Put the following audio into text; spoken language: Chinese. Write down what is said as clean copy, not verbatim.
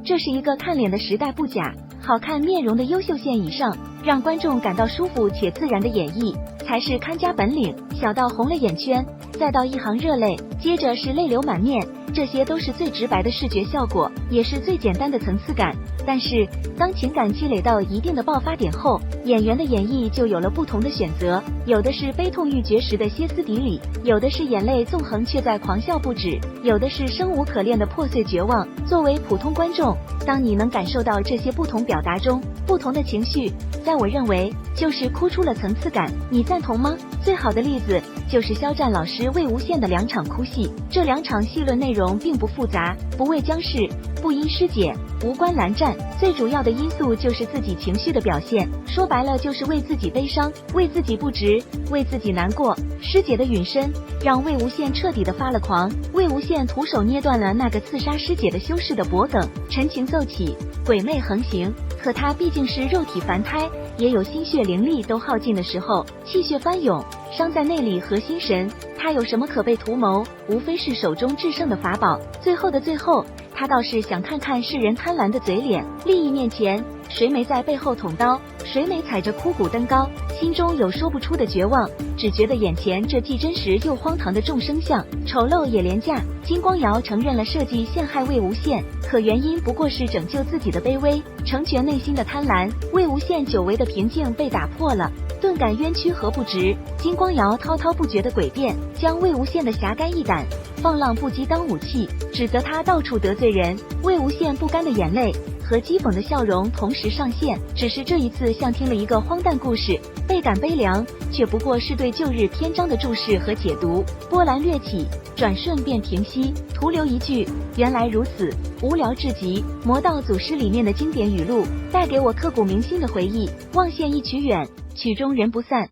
这是一个看脸的时代不假，好看面容的优秀线以上，让观众感到舒服且自然的演绎才是看家本领。小到红了眼圈，再到一行热泪，接着是泪流满面，这些都是最直白的视觉效果，也是最简单的层次感。但是当情感积累到一定的爆发点后，演员的演绎就有了不同的选择，有的是悲痛欲绝时的歇斯底里，有的是眼泪纵横却在狂笑不止，有的是生无可恋的破碎绝望。作为普通观众，当你能感受到这些不同表达中不同的情绪，在我认为就是哭出了层次感，你赞同吗？最好的例子就是肖战老师魏无羡的2场哭戏，这2场戏论内容并不复杂，不为僵尸，不因师姐，无关蓝湛，最主要的因素就是自己情绪的表现，说白了就是为自己悲伤，为自己不值，为自己难过。师姐的陨身让魏无羡彻底的发了狂，魏无羡徒手捏断了那个刺杀师姐的修士的脖颈，陈情奏起，鬼魅横行，可他毕竟是肉体凡胎，也有心血灵力都耗尽的时候，气血翻涌，伤在内里和心神，他有什么可被图谋？无非是手中制胜的法宝。最后的最后，他倒是想看看世人贪婪的嘴脸，利益面前，谁没在背后捅刀，谁没踩着枯骨登高，心中有说不出的绝望，只觉得眼前这既真实又荒唐的众生相，丑陋也廉价。金光瑶承认了设计陷害魏无羡，可原因不过是拯救自己的卑微，成全内心的贪婪。魏无羡久违的平静被打破了，顿感冤屈和不值。金光瑶滔滔不绝的诡辩，将魏无羡的侠肝义胆、放浪不羁当武器，指责他到处得罪人。魏无羡不甘的眼泪和讥讽的笑容同时上线，只是这一次像听了一个荒诞故事，倍感悲凉，却不过是对旧日篇章的注释和解读。波澜掠起，转瞬便平息，徒留一句原来如此，无聊至极。魔道祖师里面的经典语录，带给我刻骨铭心的回忆。望线一曲远，曲终人不散。